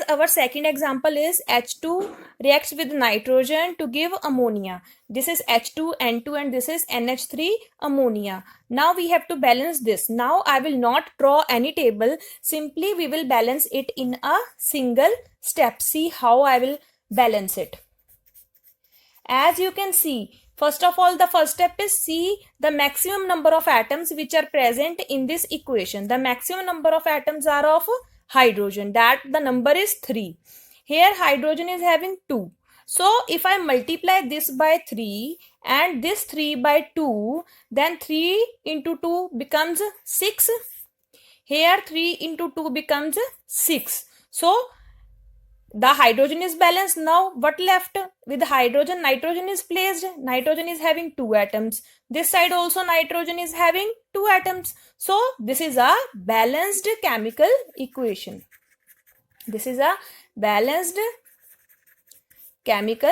our second example is H2 reacts with nitrogen to give ammonia. This is H2N2 and this is NH3 ammonia. Now we have to balance this. Now I will not draw any table. Simply we will balance it in a single step. See how I will balance it. As you can see, first of all, the first step is see the maximum number of atoms which are present in this equation. The maximum number of atoms are of hydrogen. That the number is 3. Here hydrogen is having 2. So if I multiply this by 3 and this 3 by 2, then 3 into 2 becomes 6. Here 3 into 2 becomes 6. So the hydrogen is balanced. Now what left with hydrogen? Nitrogen is placed. Nitrogen is having 2 atoms. This side also nitrogen is having 2 atoms. So this is a balanced chemical equation. This is a balanced chemical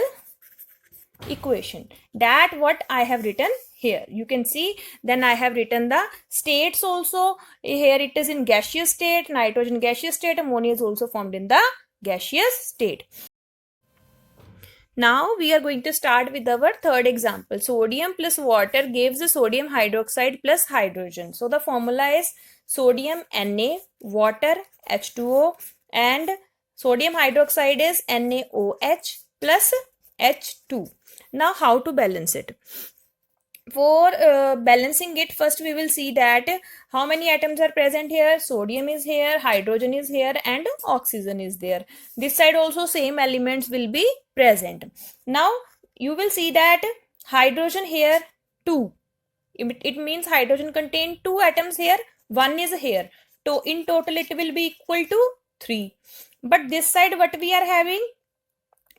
equation. That what I have written here. You can see then I have written the states also. Here it is in gaseous state, nitrogen gaseous state, ammonia is also formed in the gaseous state. Now we are going to start with our third example. Sodium plus water gives the sodium hydroxide plus hydrogen. So the formula is sodium Na, water H2O, and sodium hydroxide is NaOH plus H2. Now how to balance it? For balancing it, first we will see that how many atoms are present here. Sodium is here, hydrogen is here, and oxygen is there. This side also same elements will be present. Now you will see that hydrogen here 2. It means hydrogen contain 2 atoms here, 1 is here. So in total it will be equal to 3. But this side what we are having?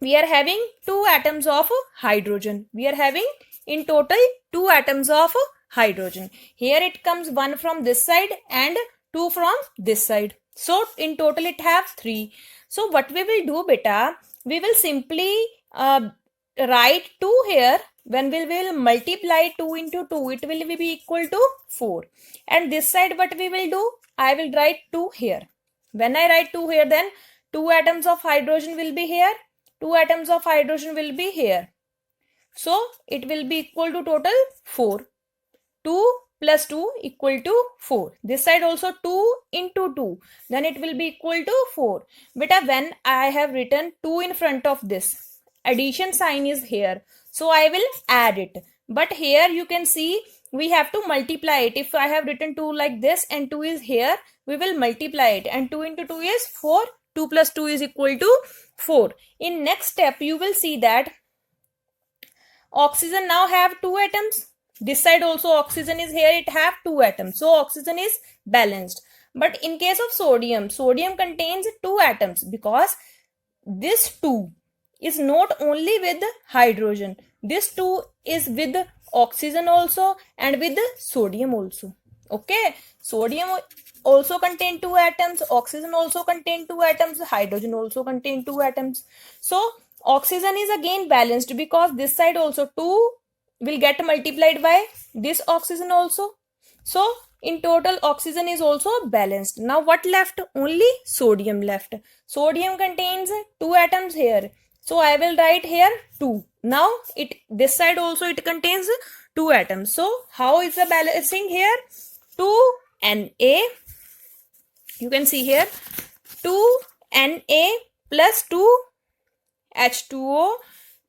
We are having 2 atoms of hydrogen. We are having in total 2 atoms of hydrogen. Here it comes 1 from this side and 2 from this side. So in total it have 3. So what we will do beta, we will simply write 2 here. When we will multiply 2 into 2, it will be equal to 4. And this side what we will do, I will write 2 here. When I write 2 here, then 2 atoms of hydrogen will be here. 2 atoms of hydrogen will be here. So it will be equal to total 4. 2 plus 2 equal to 4. This side also 2 into 2. Then it will be equal to 4. Beta, when I have written 2 in front of this, addition sign is here. So I will add it. But here you can see we have to multiply it. If I have written 2 like this and 2 is here, we will multiply it. And 2 into 2 is 4. 2 plus 2 is equal to 4. In next step, you will see that oxygen now have 2 atoms. This side also oxygen is here, it have 2 atoms. So oxygen is balanced. But in case of sodium, sodium contains 2 atoms because this 2 is not only with hydrogen. This 2 is with oxygen also and with sodium also. Okay, sodium also contain 2 atoms, oxygen also contain 2 atoms, hydrogen also contain 2 atoms. So oxygen is again balanced because this side also 2 will get multiplied by this oxygen also. So in total oxygen is also balanced. Now what left? Only sodium left. Sodium contains 2 atoms here. So I will write here 2. Now this side also it contains 2 atoms. So how is the balancing here? 2 Na. You can see here 2 Na plus 2 H2O,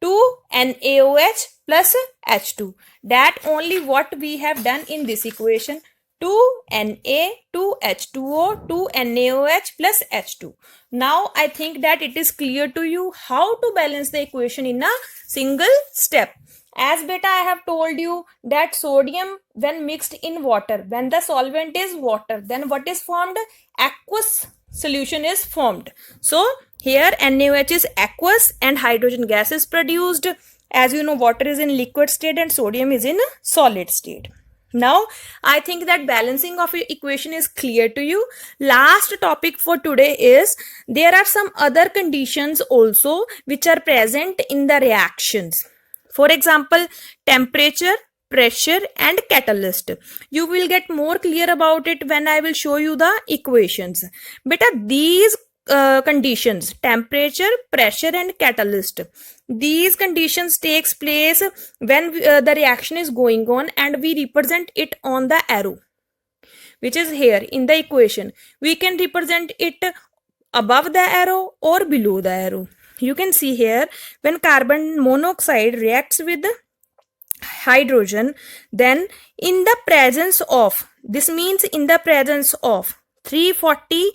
2 NaOH plus H2. That only what we have done in this equation. 2 Na, 2 H2O, 2 NaOH plus H2. Now I think that it is clear to you how to balance the equation in a single step. As beta I have told you that sodium when mixed in water, when the solvent is water, then what is formed? Aqueous solution is formed. So here NaOH is aqueous and hydrogen gas is produced. As you know, water is in liquid state and sodium is in solid state. Now I think that balancing of equation is clear to you. Last topic for today is there are some other conditions also which are present in the reactions. For example, temperature, pressure and catalyst. You will get more clear about it when I will show you the equations. Beta, these conditions: temperature, pressure, and catalyst. These conditions takes place when the reaction is going on, and we represent it on the arrow, which is here in the equation. We can represent it above the arrow or below the arrow. You can see here, when carbon monoxide reacts with hydrogen, then in the presence of, this means in the presence of 340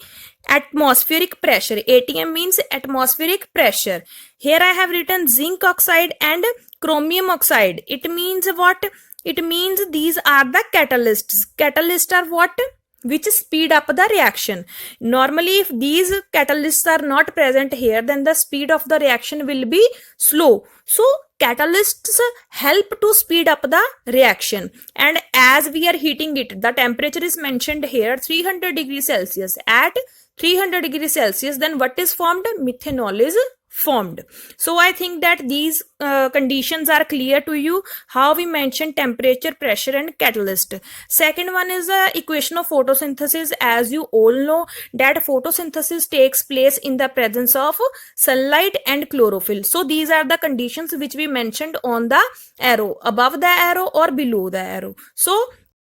atmospheric pressure, atm means atmospheric pressure. Here I have written zinc oxide and chromium oxide. It means what? It means these are the catalysts. Catalysts are what? Which speed up the reaction. Normally, if these catalysts are not present here, then the speed of the reaction will be slow. So catalysts help to speed up the reaction, and as we are heating it, the temperature is mentioned here 300 degrees Celsius. At 300 degrees Celsius, then what is formed? Methanol is formed. So I think that these conditions are clear to you, how we mention temperature, pressure, and catalyst. Second one is the equation of photosynthesis. As you all know that photosynthesis takes place in the presence of sunlight and chlorophyll. So these are the conditions which we mentioned on the arrow, above the arrow or below the arrow. So